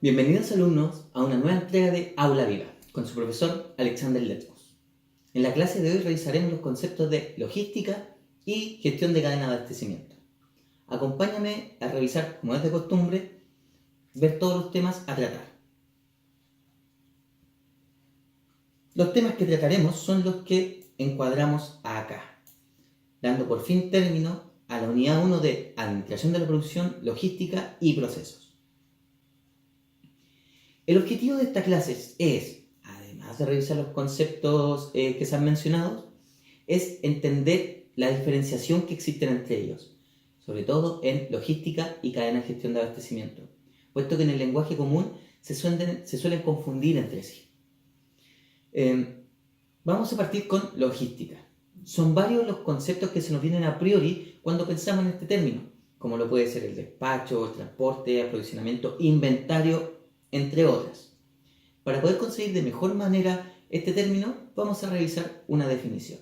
Bienvenidos alumnos a una nueva entrega de Aula Viva con su profesor Alexander Letmos. En la clase de hoy revisaremos los conceptos de logística y gestión de cadena de abastecimiento. Acompáñame a revisar, como es de costumbre, ver todos los temas a tratar. Los temas que trataremos son los que encuadramos acá, dando por fin término a la unidad 1 de Administración de la Producción, Logística y Procesos. El objetivo de esta clase es, además de revisar los conceptos que se han mencionado, es entender la diferenciación que existe entre ellos, sobre todo en logística y cadena de gestión de abastecimiento, puesto que en el lenguaje común se suelen confundir entre sí. Vamos a partir con logística. Son varios los conceptos que se nos vienen a priori cuando pensamos en este término, como lo puede ser el despacho, el transporte, aprovisionamiento, inventario, entre otras. Para poder conseguir de mejor manera este término, vamos a revisar una definición.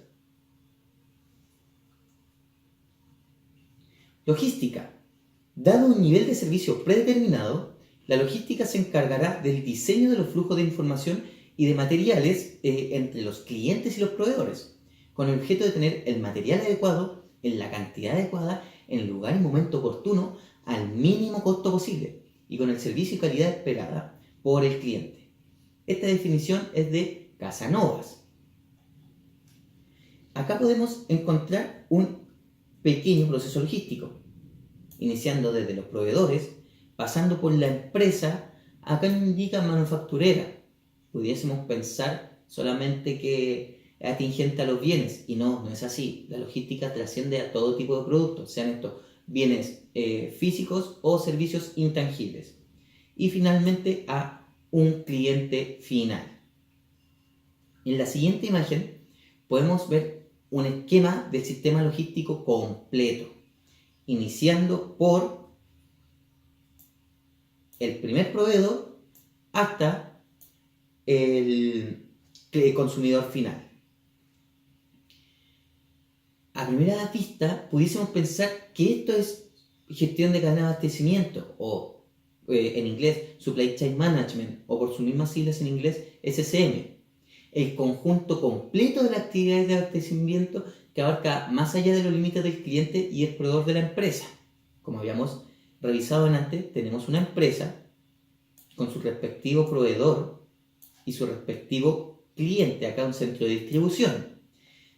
Logística. Dado un nivel de servicio predeterminado, la logística se encargará del diseño de los flujos de información y de materiales entre los clientes y los proveedores, con el objeto de tener el material adecuado, en la cantidad adecuada, en el lugar y momento oportuno, al mínimo costo posible, y con el servicio y calidad esperada por el cliente. Esta definición es de Casanovas. Acá podemos encontrar un pequeño proceso logístico, iniciando desde los proveedores, pasando por la empresa. Acá nos indica manufacturera. Pudiésemos pensar solamente que es atingente a los bienes, y no es así. La logística trasciende a todo tipo de productos, sean estos bienes físicos o servicios intangibles. Y finalmente a un cliente final. En la siguiente imagen podemos ver un esquema del sistema logístico completo, iniciando por el primer proveedor hasta el consumidor final. A primera vista pudiésemos pensar que esto es gestión de cadena de abastecimiento o en inglés Supply Chain Management o por sus mismas siglas en inglés SCM, el conjunto completo de las actividades de abastecimiento que abarca más allá de los límites del cliente y el proveedor de la empresa. Como habíamos revisado antes, tenemos una empresa con su respectivo proveedor y su respectivo cliente, acá un centro de distribución.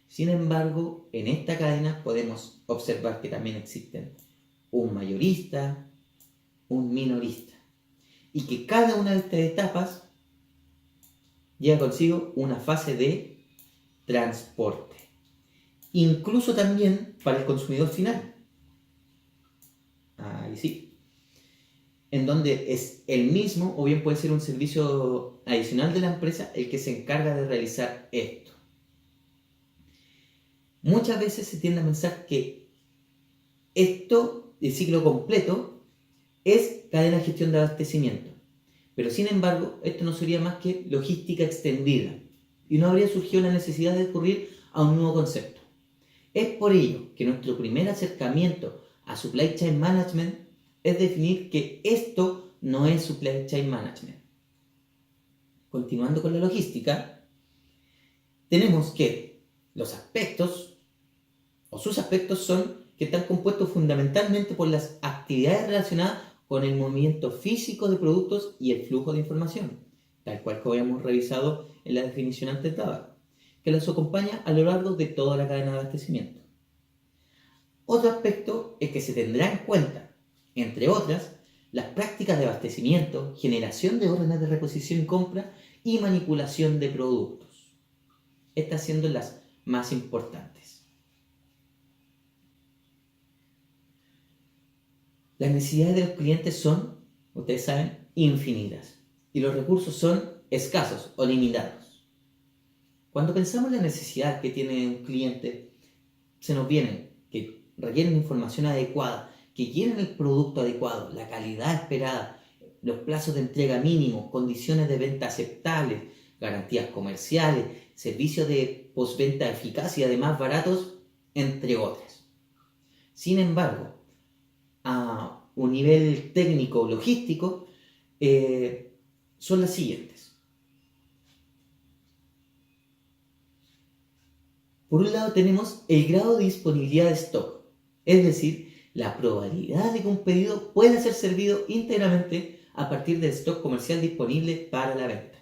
Sin embargo, en esta cadena podemos observar que también existen un mayorista, un minorista, y que cada una de estas etapas lleva consigo una fase de transporte, incluso también para el consumidor final. Ahí sí, en donde es el mismo o bien puede ser un servicio adicional de la empresa el que se encarga de realizar esto. Muchas veces se tiende a pensar que esto, el ciclo completo, es cadena de gestión de abastecimiento. Pero sin embargo, esto no sería más que logística extendida y no habría surgido la necesidad de recurrir a un nuevo concepto. Es por ello que nuestro primer acercamiento a Supply Chain Management es definir que esto no es Supply Chain Management. Continuando con la logística, tenemos que los aspectos o sus aspectos son que están compuestos fundamentalmente por las actividades relacionadas con el movimiento físico de productos y el flujo de información, tal cual como habíamos revisado en la definición antes dada, que los acompaña a lo largo de toda la cadena de abastecimiento. Otro aspecto es que se tendrá en cuenta, entre otras, las prácticas de abastecimiento, generación de órdenes de reposición y compra y manipulación de productos, estas siendo las más importantes. Las necesidades de los clientes son, ustedes saben, infinitas y los recursos son escasos o limitados. Cuando pensamos en la necesidad que tiene un cliente, se nos vienen que requieren información adecuada, que quieren el producto adecuado, la calidad esperada, los plazos de entrega mínimos, condiciones de venta aceptables, garantías comerciales, servicios de postventa eficaz y además baratos, entre otras. Sin embargo, a un nivel técnico logístico, son las siguientes. Por un lado tenemos el grado de disponibilidad de stock, es decir, la probabilidad de que un pedido pueda ser servido íntegramente a partir del stock comercial disponible para la venta.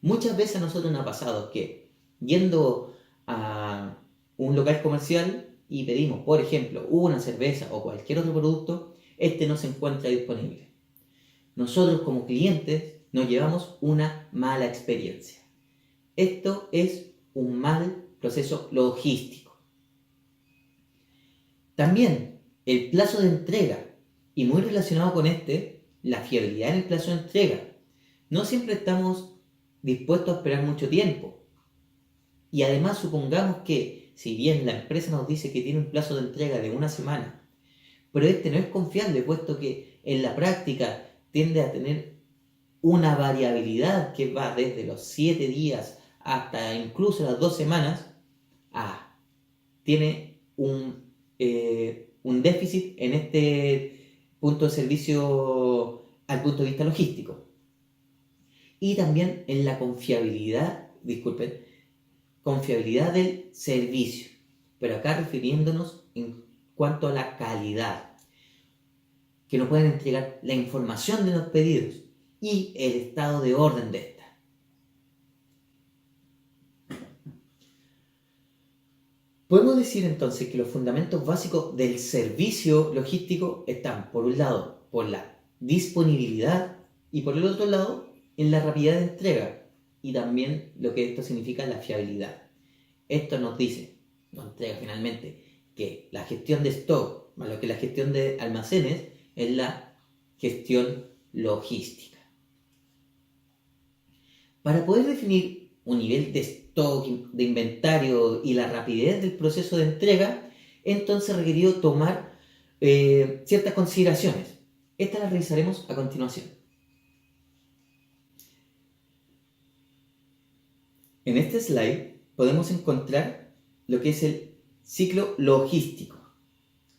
Muchas veces a nosotros nos ha pasado que yendo a un local comercial y pedimos, por ejemplo, una cerveza o cualquier otro producto, este no se encuentra disponible. Nosotros como clientes nos llevamos una mala experiencia. Esto es un mal proceso logístico. También el plazo de entrega, y muy relacionado con la fiabilidad en el plazo de entrega. No siempre estamos dispuestos a esperar mucho tiempo. Y además supongamos que, si bien la empresa nos dice que tiene un plazo de entrega de una semana, pero no es confiable, puesto que en la práctica tiende a tener una variabilidad que va desde los 7 días hasta incluso las 2 semanas, tiene un déficit en este punto de servicio al punto de vista logístico. Y también en la confiabilidad del servicio, pero acá refiriéndonos en cuanto a la calidad, que nos pueden entregar la información de los pedidos y el estado de orden de esta. Podemos decir entonces que los fundamentos básicos del servicio logístico están, por un lado, por la disponibilidad y por el otro lado, en la rapidez de entrega y también lo que esto significa, la fiabilidad. Esto nos entrega finalmente que la gestión de stock, más lo que la gestión de almacenes, es la gestión logística. Para poder definir un nivel de stock, de inventario y la rapidez del proceso de entrega, entonces requirió tomar ciertas consideraciones. Estas las revisaremos a continuación. En este slide podemos encontrar lo que es el ciclo logístico,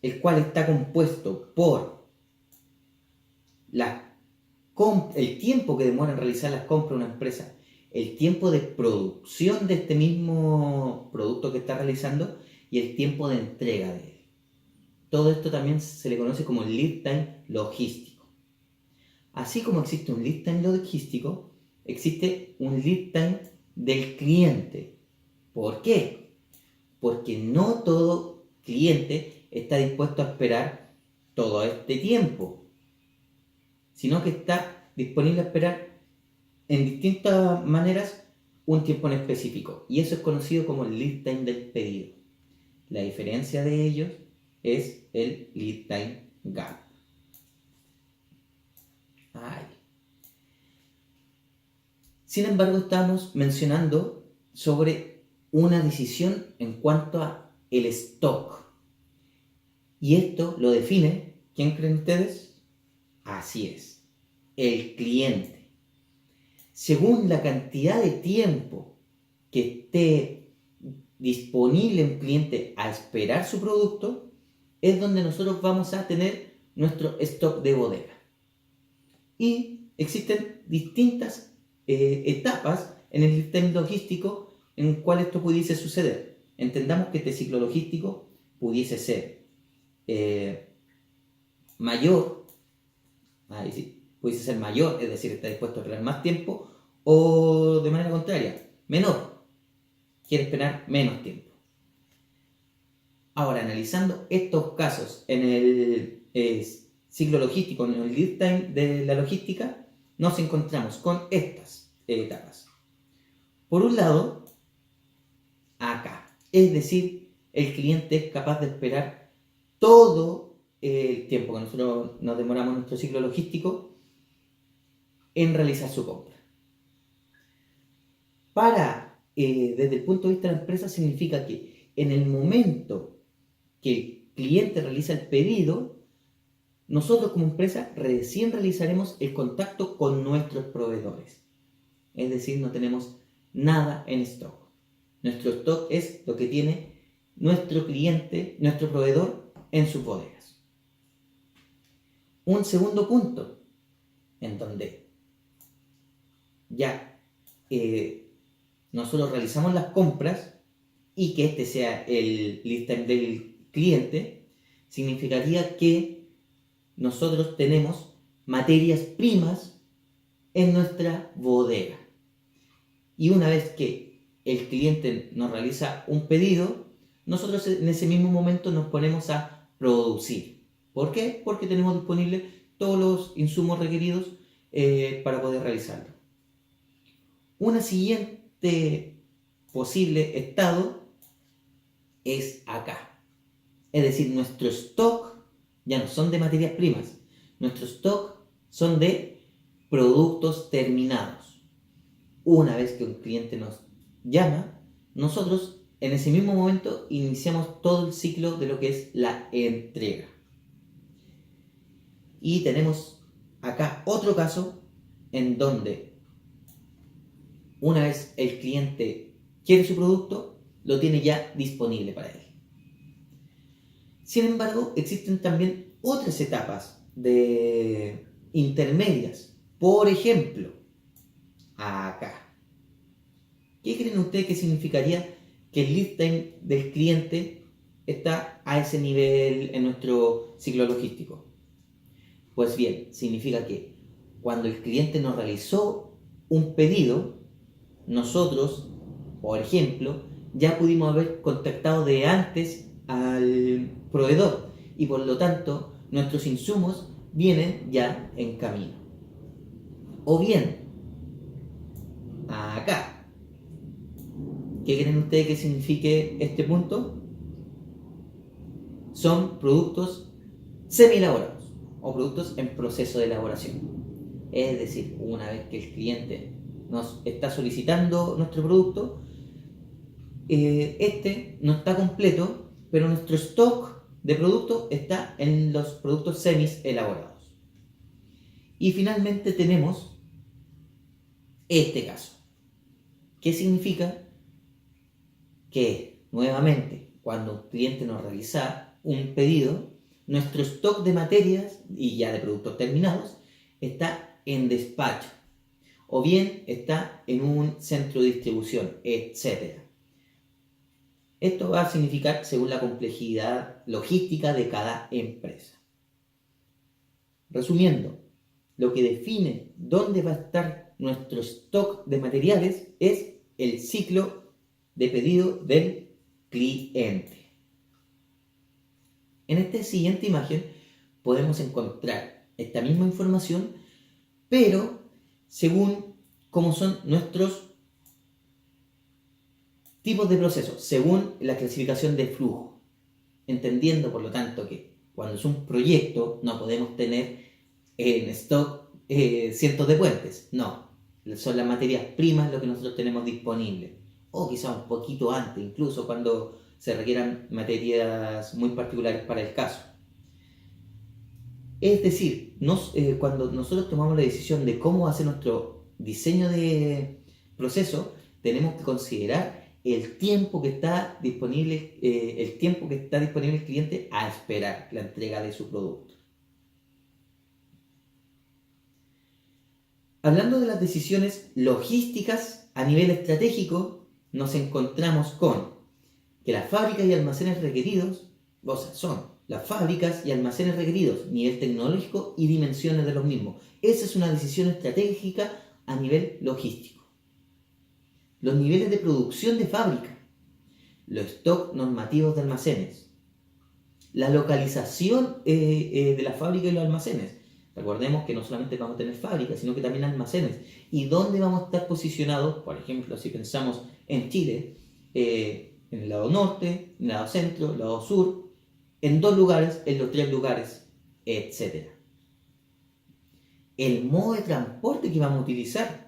el cual está compuesto por el tiempo que demora en realizar las compras de una empresa, el tiempo de producción de este mismo producto que está realizando y el tiempo de entrega de él. Todo esto también se le conoce como el lead time logístico. Así como existe un lead time logístico, existe un lead time del cliente. ¿Por qué? Porque no todo cliente está dispuesto a esperar todo este tiempo, sino que está disponible a esperar en distintas maneras un tiempo en específico, y eso es conocido como el lead time del pedido. La diferencia de ellos es el lead time gap. Sin embargo, estamos mencionando sobre una decisión en cuanto a el stock, y esto lo define, ¿quién creen ustedes? Así es, el cliente. Según la cantidad de tiempo que esté disponible un cliente a esperar su producto, es donde nosotros vamos a tener nuestro stock de bodega. Y existen distintas etapas en el sistema logístico en cual esto pudiese suceder. Entendamos que este ciclo logístico pudiese ser mayor, pudiese ser mayor, es decir, está dispuesto a esperar más tiempo, o de manera contraria, menor, quiere esperar menos tiempo. Ahora, analizando estos casos en el ciclo logístico, en el lead time de la logística, nos encontramos con estas etapas. Por un lado, acá, es decir, el cliente es capaz de esperar todo el tiempo que nosotros nos demoramos en nuestro ciclo logístico en realizar su compra. Desde el punto de vista de la empresa, significa que en el momento que el cliente realiza el pedido, nosotros como empresa recién realizaremos el contacto con nuestros proveedores. Es decir, no tenemos nada en stock. Nuestro stock es lo que tiene nuestro cliente, nuestro proveedor, en sus bodegas. Un segundo punto en donde ya nosotros realizamos las compras y que este sea el lead time del cliente, significaría que nosotros tenemos materias primas en nuestra bodega. Y una vez que el cliente nos realiza un pedido, nosotros en ese mismo momento nos ponemos a producir. ¿Por qué? Porque tenemos disponibles todos los insumos requeridos para poder realizarlo. Una siguiente posible estado es acá. Es decir, nuestro stock ya no son de materias primas. Nuestro stock son de productos terminados. Una vez que un cliente nos llama, nosotros en ese mismo momento iniciamos todo el ciclo de lo que es la entrega. Y tenemos acá otro caso en donde una vez el cliente quiere su producto, lo tiene ya disponible para él. Sin embargo, existen también otras etapas intermedias. Por ejemplo, acá. ¿Qué creen ustedes que significaría que el lead time del cliente está a ese nivel en nuestro ciclo logístico? Pues bien, significa que cuando el cliente nos realizó un pedido, nosotros, por ejemplo, ya pudimos haber contactado de antes al proveedor y por lo tanto nuestros insumos vienen ya en camino. O bien, acá, ¿qué creen ustedes que signifique este punto? Son productos semi-elaborados o productos en proceso de elaboración. Es decir, una vez que el cliente nos está solicitando nuestro producto, este no está completo, pero nuestro stock de producto está en los productos semi-elaborados. Y finalmente tenemos este caso. ¿Qué significa? Que nuevamente, cuando un cliente nos realiza un pedido, nuestro stock de materias y ya de productos terminados está en despacho o bien está en un centro de distribución, etc. Esto va a significar según la complejidad logística de cada empresa. Resumiendo, lo que define dónde va a estar nuestro stock de materiales es el ciclo de pedido del cliente. En esta siguiente imagen podemos encontrar esta misma información, pero según cómo son nuestros tipos de procesos, según la clasificación de flujo. Entendiendo, por lo tanto, que cuando es un proyecto no podemos tener en stock cientos de puentes. No, son las materias primas lo que nosotros tenemos disponible. O quizá un poquito antes, incluso cuando se requieran materias muy particulares para el caso. Es decir, cuando nosotros tomamos la decisión de cómo hacer nuestro diseño de proceso, tenemos que considerar el tiempo que está disponible el cliente a esperar la entrega de su producto. Hablando de las decisiones logísticas a nivel estratégico, nos encontramos con que las fábricas y almacenes requeridos, o sea, son las fábricas y almacenes requeridos, nivel tecnológico y dimensiones de los mismos. Esa es una decisión estratégica a nivel logístico. Los niveles de producción de fábrica, los stocks normativos de almacenes, la localización de la fábrica y los almacenes. Recordemos que no solamente vamos a tener fábricas, sino que también almacenes. ¿Y dónde vamos a estar posicionados? Por ejemplo, si pensamos en Chile, en el lado norte, en el lado centro, en el lado sur, en 2 lugares, en los 3 lugares, etc. El modo de transporte que vamos a utilizar,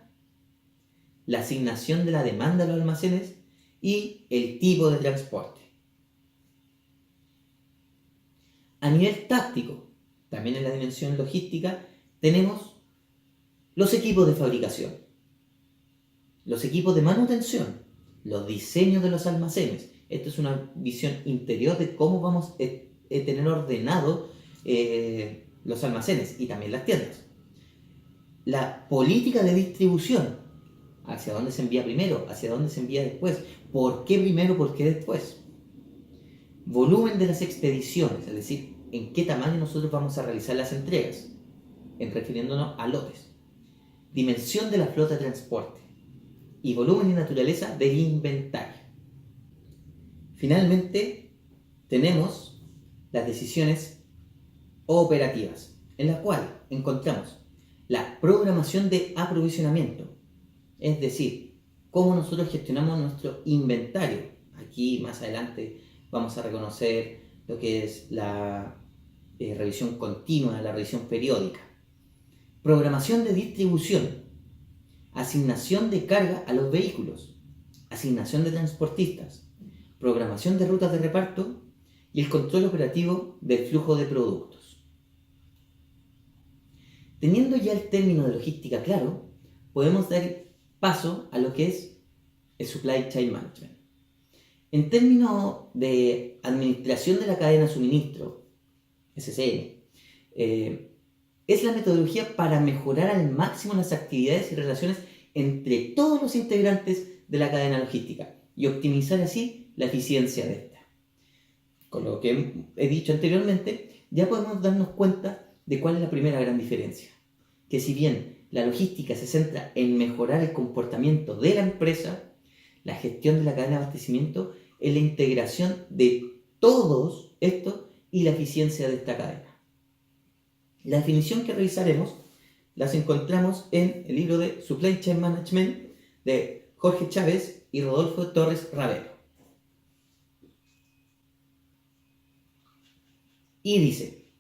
la asignación de la demanda de los almacenes y el tipo de transporte. A nivel táctico, también en la dimensión logística, tenemos los equipos de fabricación, los equipos de manutención, los diseños de los almacenes. Esto es una visión interior de cómo vamos a tener ordenado los almacenes y también las tiendas. la política de distribución. ¿Hacia dónde se envía primero? ¿Hacia dónde se envía después? ¿Por qué primero? ¿Por qué después? Volumen de las expediciones, es decir, en qué tamaño nosotros vamos a realizar las entregas, refiriéndonos a lotes. Dimensión de la flota de transporte y volumen y naturaleza del inventario. Finalmente, tenemos las decisiones operativas, en las cuales encontramos la programación de aprovisionamiento, es decir, cómo nosotros gestionamos nuestro inventario. Aquí más adelante vamos a reconocer lo que es la revisión continua, la revisión periódica. Programación de distribución, asignación de carga a los vehículos, asignación de transportistas, programación de rutas de reparto y el control operativo del flujo de productos. Teniendo ya el término de logística claro, podemos dar paso a lo que es el Supply Chain Management. En términos de administración de la cadena de suministro, SCM, es la metodología para mejorar al máximo las actividades y relaciones entre todos los integrantes de la cadena logística y optimizar así la eficiencia de esta. Con lo que he dicho anteriormente, ya podemos darnos cuenta de cuál es la primera gran diferencia. Que si bien la logística se centra en mejorar el comportamiento de la empresa, la gestión de la cadena de abastecimiento es la integración de todos estos y la eficiencia de esta cadena. La definición que revisaremos las encontramos en el libro de Supply Chain Management de Jorge Chávez y Rodolfo Torres Ravelo. Y dice,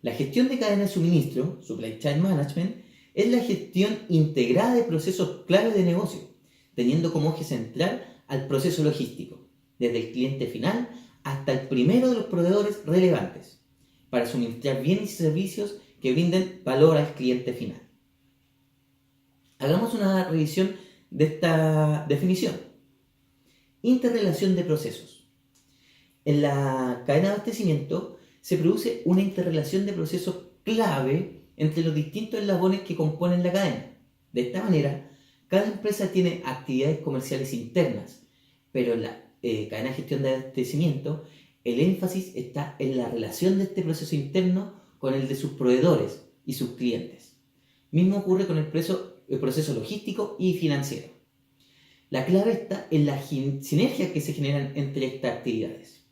la gestión de cadena de suministro, Supply Chain Management, es la gestión integrada de procesos clave de negocio, teniendo como eje central al proceso logístico, desde el cliente final hasta el primero de los proveedores relevantes, para suministrar bienes y servicios que brinden valor al cliente final. Hagamos una revisión de esta definición. Interrelación de procesos. En la cadena de abastecimiento se produce una interrelación de procesos clave entre los distintos eslabones que componen la cadena. De esta manera, cada empresa tiene actividades comerciales internas, pero en la cadena de gestión de abastecimiento, el énfasis está en la relación de este proceso interno con el de sus proveedores y sus clientes. Mismo ocurre con el proceso logístico y financiero. La clave está en las sinergias que se generan entre estas actividades.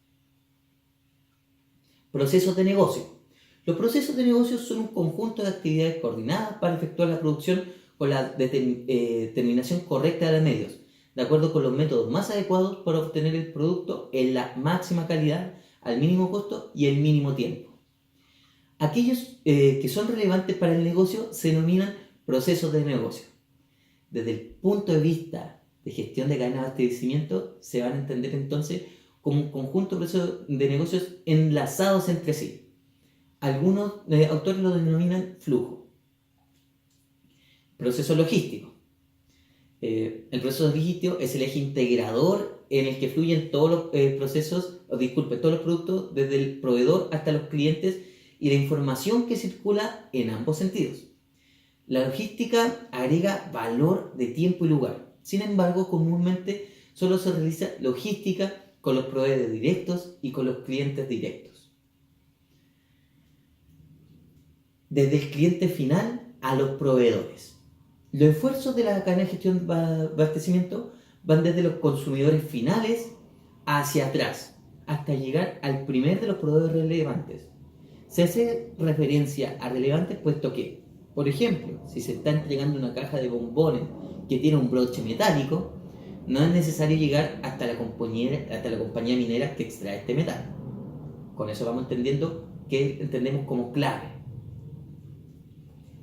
Procesos de negocio. Los procesos de negocio son un conjunto de actividades coordinadas para efectuar la producción con la determinación correcta de los medios, de acuerdo con los métodos más adecuados para obtener el producto en la máxima calidad, al mínimo costo y el mínimo tiempo. Aquellos que son relevantes para el negocio se denominan procesos de negocio. Desde el punto de vista de gestión de cadena de abastecimiento, se van a entender entonces como un conjunto de procesos de negocios enlazados entre sí. Algunos autores lo denominan flujo. Proceso logístico. El proceso logístico es el eje integrador en el que fluyen todos los todos los productos desde el proveedor hasta los clientes y la información que circula en ambos sentidos. La logística agrega valor de tiempo y lugar. Sin embargo, comúnmente solo se realiza logística con los proveedores directos y con los clientes directos. Desde el cliente final a los proveedores. Los esfuerzos de la cadena de gestión de abastecimiento van desde los consumidores finales hacia atrás, hasta llegar al primer de los proveedores relevantes. Se hace referencia a relevantes puesto que, por ejemplo, si se está entregando una caja de bombones que tiene un broche metálico, no es necesario llegar hasta la compañía minera que extrae este metal. Con eso vamos entendiendo qué entendemos como clave.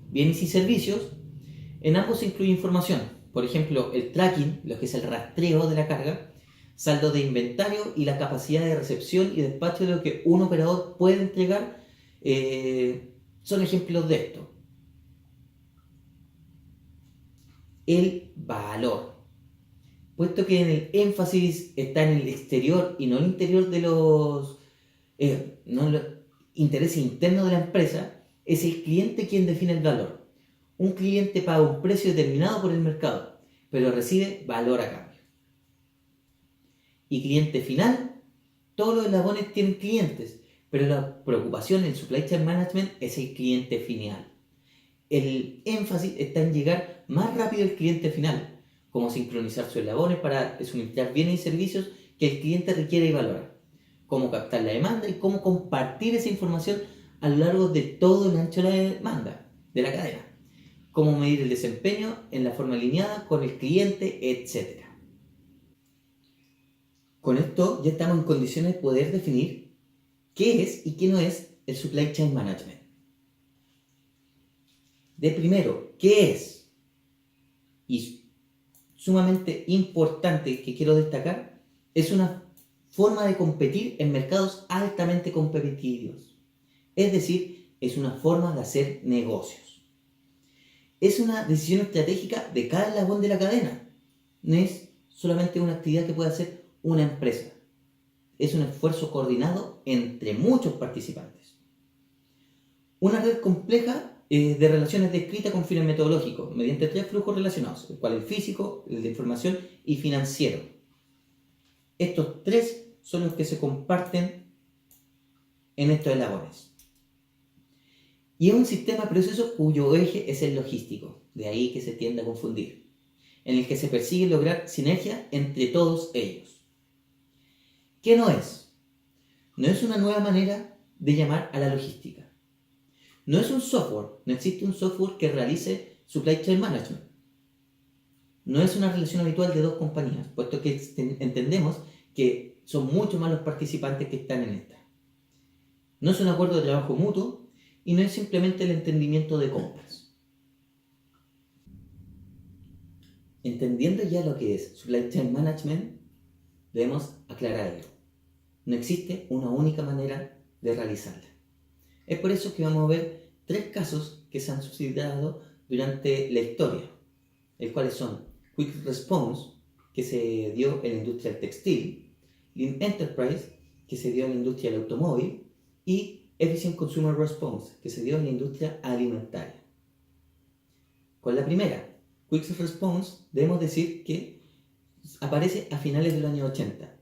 Bienes y servicios, en ambos se incluye información. Por ejemplo, el tracking, lo que es el rastreo de la carga, saldo de inventario y la capacidad de recepción y despacho de lo que un operador puede entregar, son ejemplos de esto. El valor. Puesto que en el énfasis está en el exterior y no en el interior de los intereses internos de la empresa, es el cliente quien define el valor. Un cliente paga un precio determinado por el mercado, pero recibe valor a cambio. Y cliente final, todos los eslabones tienen clientes, pero la preocupación en el supply chain management es el cliente final. El énfasis está en llegar más rápido al cliente final, como sincronizar sus eslabones para suministrar bienes y servicios que el cliente requiere y valora, cómo captar la demanda y cómo compartir esa información a lo largo de todo el ancho de la demanda, de la cadena, cómo medir el desempeño en la forma alineada con el cliente, etc. Con esto ya estamos en condiciones de poder definir qué es y qué no es el supply chain management. De primero, ¿qué es? Y sumamente importante que quiero destacar, es una forma de competir en mercados altamente competitivos. Es decir, es una forma de hacer negocios. Es una decisión estratégica de cada eslabón de la cadena. No es solamente una actividad que puede hacer una empresa. Es un esfuerzo coordinado entre muchos participantes. Una red compleja de relaciones descritas con fines metodológicos mediante 3 flujos relacionados, el cual es el físico, el de información y financiero. Estos 3 son los que se comparten en estos eslabones. Y es un sistema de procesos cuyo eje es el logístico, de ahí que se tiende a confundir, en el que se persigue lograr sinergia entre todos ellos. ¿Qué no es? No es una nueva manera de llamar a la logística. No es un software, no existe un software que realice supply chain management. No es una relación habitual de 2 compañías, puesto que entendemos que son mucho más los participantes que están en esta. No es un acuerdo de trabajo mutuo y no es simplemente el entendimiento de compras. Entendiendo ya lo que es supply chain management, debemos aclarar algo. No existe una única manera de realizarla. Es por eso que vamos a ver 3 casos que se han suscitado durante la historia, los cuales son Quick Response, que se dio en la industria del textil, Lean Enterprise, que se dio en la industria del automóvil, y Efficient Consumer Response, que se dio en la industria alimentaria. Con la primera, Quick Response, debemos decir que aparece a finales del año 80.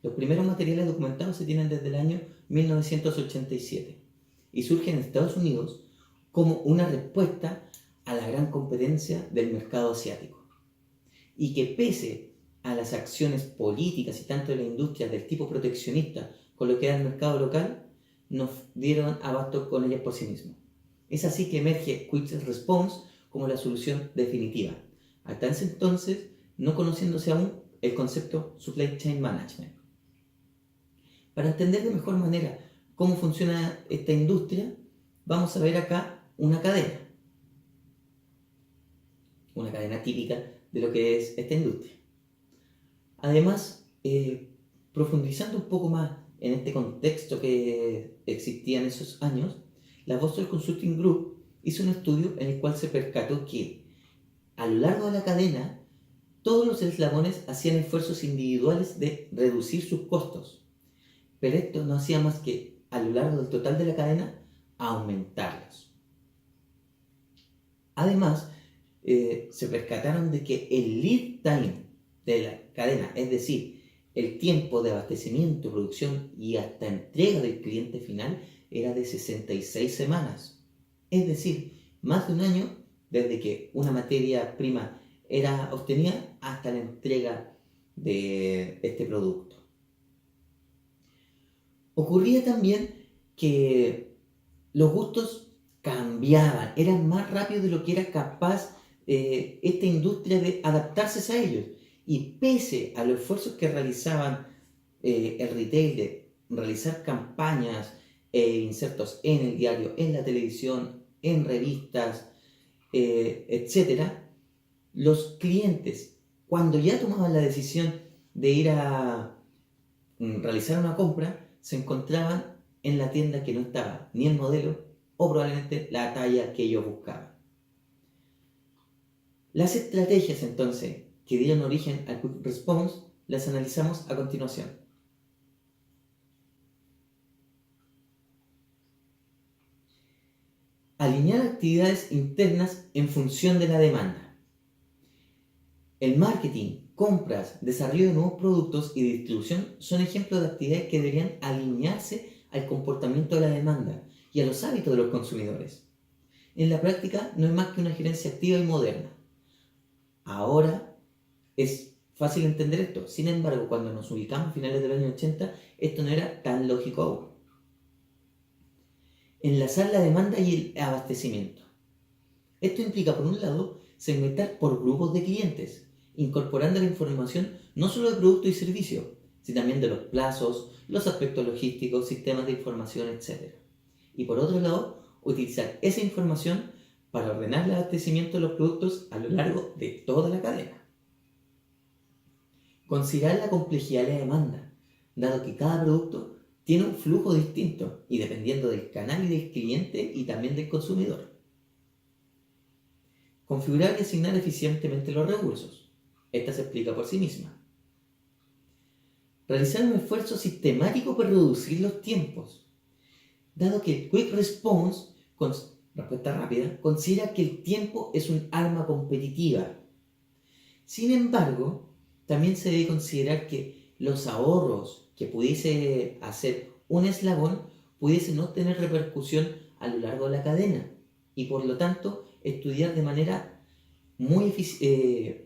Los primeros materiales documentados se tienen desde el año 1987 y surge en Estados Unidos como una respuesta a la gran competencia del mercado asiático. Y que pese a las acciones políticas y tanto de la industria del tipo proteccionista con lo que era el mercado local, no dieron abasto con ellas por sí mismos. Es así que emerge Quick Response como la solución definitiva, hasta ese entonces no conociéndose aún el concepto Supply Chain Management. Para entender de mejor manera cómo funciona esta industria, vamos a ver acá una cadena típica de lo que es esta industria. Además, profundizando un poco más en este contexto que existía en esos años, la Boston Consulting Group hizo un estudio en el cual se percató que a lo largo de la cadena todos los eslabones hacían esfuerzos individuales de reducir sus costos, pero esto no hacía más que, a lo largo del total de la cadena, aumentarlos. Además, se percataron de que el lead time de la cadena, es decir, el tiempo de abastecimiento, producción y hasta entrega del cliente final, era de 66 semanas. Es decir, más de un año desde que una materia prima era obtenida hasta la entrega de este producto. Ocurría también que los gustos cambiaban, eran más rápidos de lo que era capaz esta industria de adaptarse a ellos. Y pese a los esfuerzos que realizaban el retail de realizar campañas e insertos en el diario, en la televisión, en revistas, etc., los clientes, cuando ya tomaban la decisión de ir a realizar una compra, se encontraban en la tienda que no estaba ni el modelo o probablemente la talla que ellos buscaban. Las estrategias entonces que dieron origen al Quick Response las analizamos a continuación. Alinear actividades internas en función de la demanda. El marketing, compras, desarrollo de nuevos productos y distribución son ejemplos de actividades que deberían alinearse al comportamiento de la demanda y a los hábitos de los consumidores. En la práctica no es más que una gerencia activa y moderna. Ahora es fácil entender esto, sin embargo, cuando nos ubicamos a finales del año 80, esto no era tan lógico aún. Enlazar la demanda y el abastecimiento. Esto implica, por un lado, segmentar por grupos de clientes, incorporando la información no solo de productos y servicios, sino también de los plazos, los aspectos logísticos, sistemas de información, etc. Y por otro lado, utilizar esa información para ordenar el abastecimiento de los productos a lo largo de toda la cadena. Considerar la complejidad de la demanda, dado que cada producto tiene un flujo distinto y dependiendo del canal y del cliente y también del consumidor. Configurar y asignar eficientemente los recursos. Esta se explica por sí misma. Realizar un esfuerzo sistemático para reducir los tiempos, dado que el Quick Response, con respuesta rápida, considera que el tiempo es un arma competitiva. Sin embargo, también se debe considerar que los ahorros que pudiese hacer un eslabón pudiesen no tener repercusión a lo largo de la cadena y por lo tanto estudiar de manera muy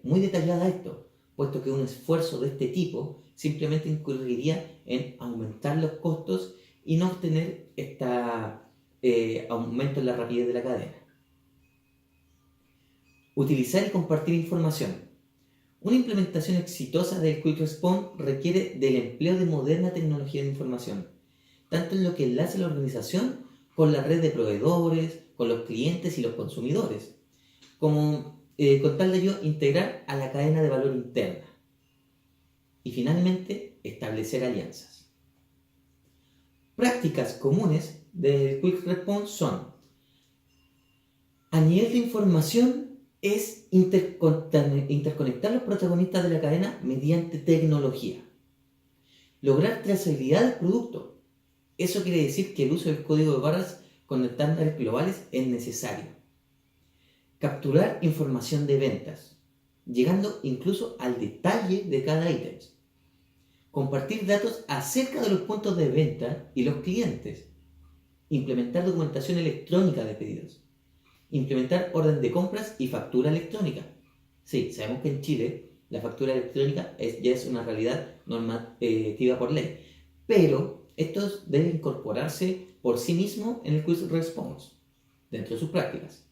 detallada esto, puesto que un esfuerzo de este tipo simplemente incurriría en aumentar los costos y no obtener este aumento en la rapidez de la cadena. Utilizar y compartir información. Una implementación exitosa del Quick Response requiere del empleo de moderna tecnología de información, tanto en lo que enlace la organización con la red de proveedores, con los clientes y los consumidores, como con tal de ello integrar a la cadena de valor interna. Y finalmente, establecer alianzas. Prácticas comunes del Quick Response son: a nivel de información, es interconectar los protagonistas de la cadena mediante tecnología. Lograr trazabilidad del producto. Eso quiere decir que el uso del código de barras con estándares globales es necesario. Capturar información de ventas, llegando incluso al detalle de cada ítem. Compartir datos acerca de los puntos de venta y los clientes. Implementar documentación electrónica de pedidos. Implementar orden de compras y factura electrónica. Sí, sabemos que en Chile la factura electrónica ya es una realidad normativa por ley, pero esto debe incorporarse por sí mismo en el Quick Response, dentro de sus prácticas.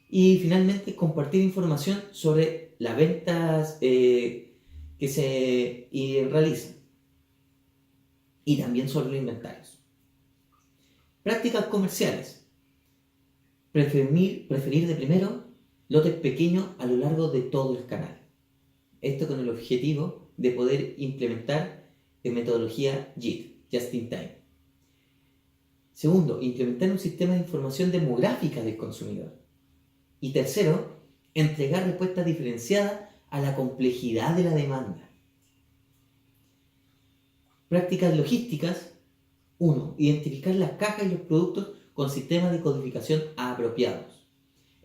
Y finalmente, compartir información sobre las ventas que se realizan y también sobre los inventarios. Prácticas comerciales. Preferir de primero lotes pequeños a lo largo de todo el canal. Esto con el objetivo de poder implementar metodología JIT, Just in Time. Segundo, implementar un sistema de información demográfica del consumidor. Y tercero, entregar respuestas diferenciadas a la complejidad de la demanda. Prácticas logísticas. 1. Identificar las cajas y los productos con sistemas de codificación apropiados.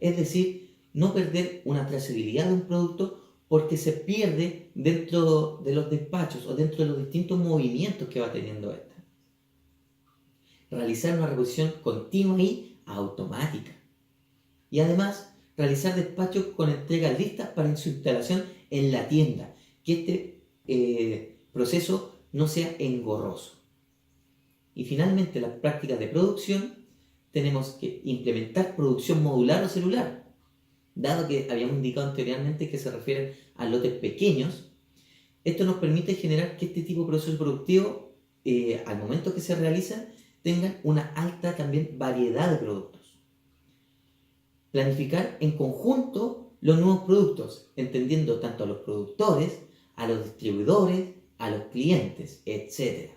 Es decir, no perder una trazabilidad de un producto porque se pierde dentro de los despachos o dentro de los distintos movimientos que va teniendo esta. Realizar una revisión continua y automática. Y además, realizar despachos con entregas listas para su instalación en la tienda, que este proceso no sea engorroso. Y finalmente, las prácticas de producción. Tenemos que implementar producción modular o celular, dado que habíamos indicado anteriormente que se refieren a lotes pequeños. Esto nos permite generar que este tipo de proceso productivo, al momento que se realiza, tengan una alta también variedad de productos. Planificar en conjunto los nuevos productos, entendiendo tanto a los productores, a los distribuidores, a los clientes, etc.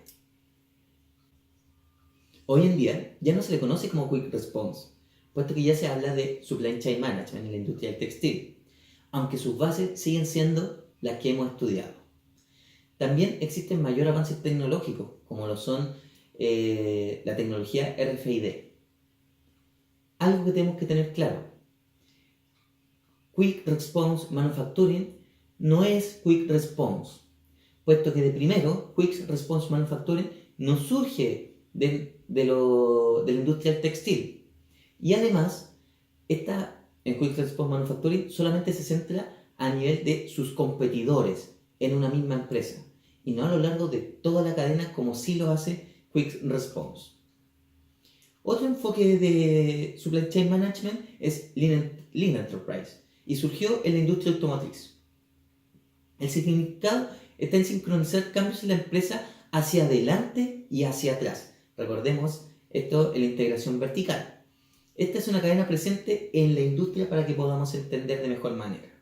Hoy en día ya no se le conoce como Quick Response, puesto que ya se habla de Supply Chain Management en la industria del textil, aunque sus bases siguen siendo las que hemos estudiado. También existen mayores avances tecnológicos, como lo son la tecnología RFID. algo que tenemos que tener claro. Quick Response Manufacturing no es Quick Response, puesto que de primero, Quick Response Manufacturing no surge de la industria del textil. Y además, en Quick Response Manufacturing solamente se centra a nivel de sus competidores en una misma empresa, y no a lo largo de toda la cadena como sí lo hace Quick Response. Otro enfoque de Supply Chain Management es Lean Enterprise, y surgió en la industria automotriz. El significado está en sincronizar cambios en la empresa hacia adelante y hacia atrás. Recordemos esto en la integración vertical. Esta es una cadena presente en la industria para que podamos entender de mejor manera.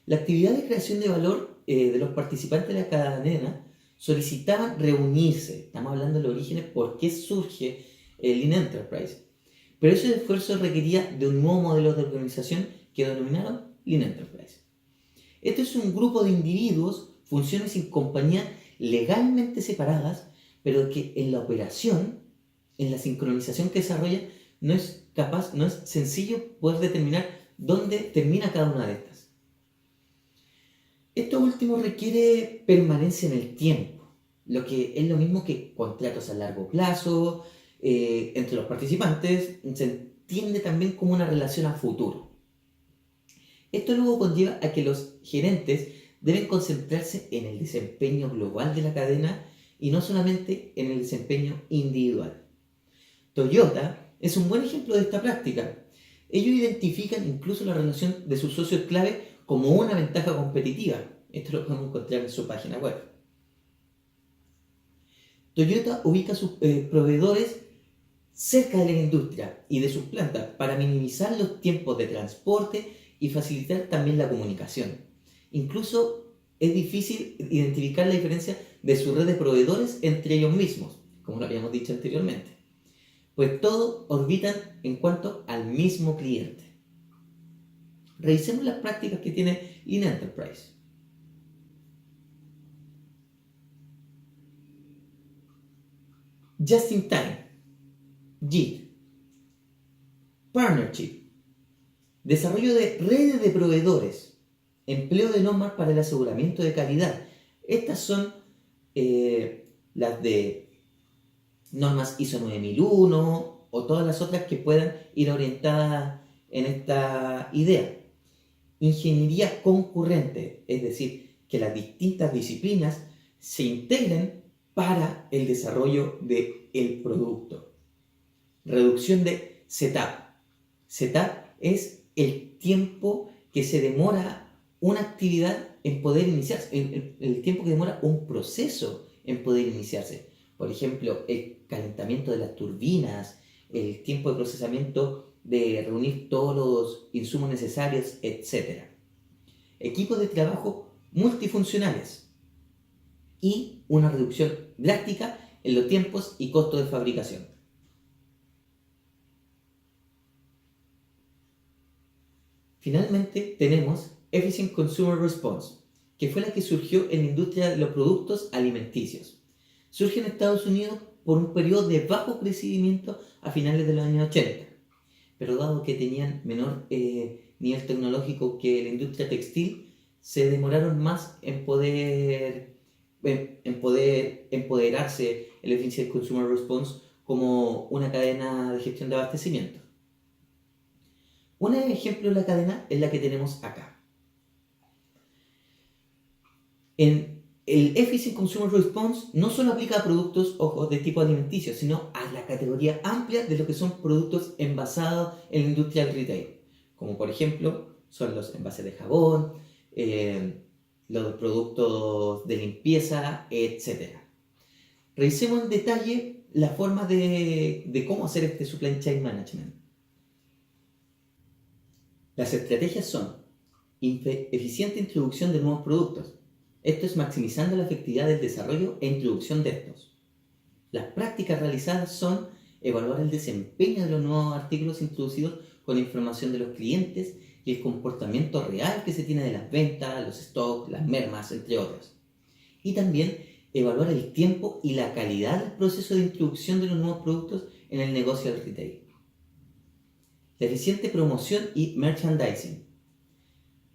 La actividad de creación de valor de los participantes de la cadena solicitaban reunirse. Estamos hablando de los orígenes, por qué surge el Lean Enterprise. Pero ese esfuerzo requería de un nuevo modelo de organización que denominaron Lean Enterprise. Este es un grupo de individuos, funciones y compañías legalmente separadas, pero que en la operación, en la sincronización que desarrolla, no es sencillo poder determinar dónde termina cada una de estas. Esto último requiere permanencia en el tiempo, lo que es lo mismo que contratos a largo plazo entre los participantes. Se entiende también como una relación a futuro. Esto luego conlleva a que los gerentes deben concentrarse en el desempeño global de la cadena y no solamente en el desempeño individual. Toyota es un buen ejemplo de esta práctica. Ellos identifican incluso la relación de sus socios clave como una ventaja competitiva. Esto lo podemos encontrar en su página web. Toyota ubica a sus proveedores cerca de la industria y de sus plantas para minimizar los tiempos de transporte y facilitar también la comunicación. Incluso es difícil identificar la diferencia de su red de proveedores entre ellos mismos, como lo habíamos dicho anteriormente, pues todos orbitan en cuanto al mismo cliente. Revisemos las prácticas que tiene Lean Enterprise. Just in Time, JIT, Partnership, desarrollo de redes de proveedores, empleo de normas para el aseguramiento de calidad. Estas son las de normas ISO 9001 o todas las otras que puedan ir orientadas en esta idea. Ingeniería concurrente, es decir, que las distintas disciplinas se integren para el desarrollo del producto. Reducción de setup. Setup es el tiempo que se demora una actividad en poder iniciarse, el tiempo que demora un proceso en poder iniciarse. Por ejemplo, el calentamiento de las turbinas, el tiempo de procesamiento de reunir todos los insumos necesarios, etc. Equipos de trabajo multifuncionales y una reducción drástica en los tiempos y costos de fabricación. Finalmente tenemos Efficient Consumer Response, que fue la que surgió en la industria de los productos alimenticios. Surge en Estados Unidos por un periodo de bajo crecimiento a finales de los años 80, pero dado que tenían menor nivel tecnológico que la industria textil, se demoraron más en poder empoderarse el Efficient Consumer Response como una cadena de gestión de abastecimiento. Un ejemplo de la cadena es la que tenemos acá. En el Efficient Consumer Response no solo aplica a productos, ojo, de tipo alimenticio, sino a la categoría amplia de lo que son productos envasados en la industria del retail, como por ejemplo son los envases de jabón, los productos de limpieza, etc. Revisemos en detalle la forma de cómo hacer este Supply Chain Management. Las estrategias son eficiente introducción de nuevos productos. Esto es maximizando la efectividad del desarrollo e introducción de estos. Las prácticas realizadas son evaluar el desempeño de los nuevos artículos introducidos con información de los clientes y el comportamiento real que se tiene de las ventas, los stocks, las mermas, entre otras. Y también evaluar el tiempo y la calidad del proceso de introducción de los nuevos productos en el negocio del retail. La eficiente promoción y merchandising.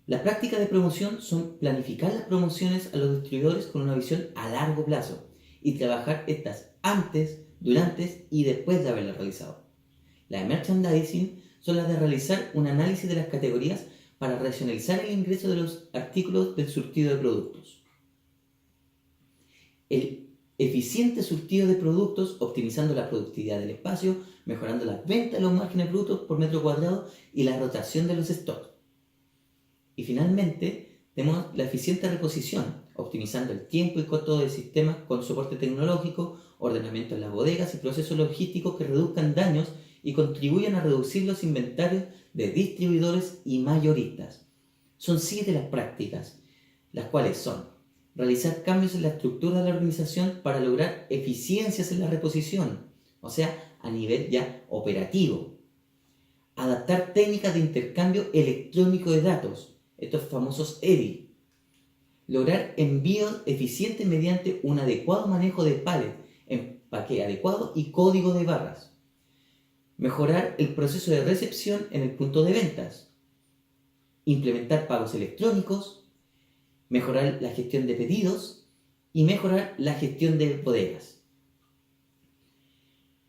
Las prácticas de promoción son planificar las promociones a los distribuidores con una visión a largo plazo y trabajar estas antes, durante y después de haberlas realizado. Las de merchandising son las de realizar un análisis de las categorías para racionalizar el ingreso de los artículos del surtido de productos. El eficiente surtido de productos, optimizando la productividad del espacio, mejorando las ventas de los márgenes brutos por metro cuadrado y la rotación de los stocks. Y finalmente, tenemos la eficiente reposición, optimizando el tiempo y costo del sistema con soporte tecnológico, ordenamiento en las bodegas y procesos logísticos que reduzcan daños y contribuyan a reducir los inventarios de distribuidores y mayoristas. Son 7 las prácticas, las cuales son realizar cambios en la estructura de la organización para lograr eficiencias en la reposición, o sea, a nivel ya operativo. Adaptar técnicas de intercambio electrónico de datos, estos famosos EDI. Lograr envíos eficientes mediante un adecuado manejo de pallet, empaque adecuado y código de barras. Mejorar el proceso de recepción en el punto de ventas. Implementar pagos electrónicos. Mejorar la gestión de pedidos y mejorar la gestión de bodegas.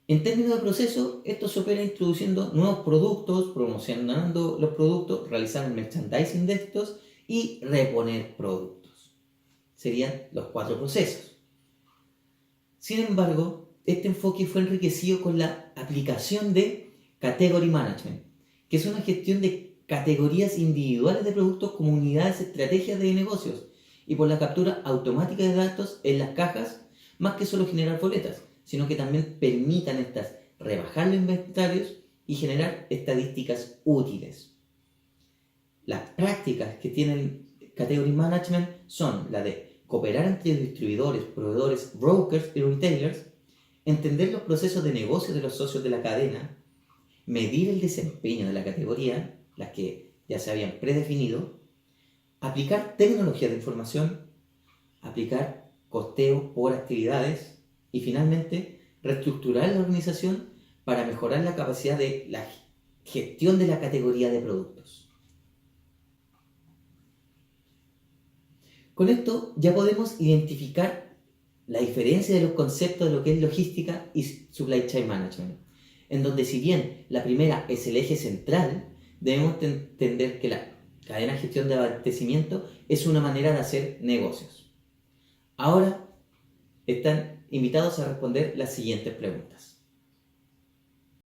En términos de proceso, esto se opera introduciendo nuevos productos, promocionando los productos, realizar el merchandising de estos y reponer productos. Serían los 4 procesos. Sin embargo, este enfoque fue enriquecido con la aplicación de Category Management, que es una gestión de categorías individuales de productos como unidades estrategias de negocios y por la captura automática de datos en las cajas, más que solo generar boletas, sino que también permitan estas rebajar los inventarios y generar estadísticas útiles. Las prácticas que tienen Category Management son la de cooperar entre distribuidores, proveedores, brokers y retailers, entender los procesos de negocio de los socios de la cadena, medir el desempeño de la categoría, las que ya se habían predefinido, aplicar tecnología de información, aplicar costeo por actividades y finalmente reestructurar la organización para mejorar la capacidad de la gestión de la categoría de productos. Con esto ya podemos identificar la diferencia de los conceptos de lo que es logística y supply chain management, en donde si bien la primera es el eje central, debemos entender que la cadena de gestión de abastecimiento es una manera de hacer negocios. Ahora están invitados a responder las siguientes preguntas.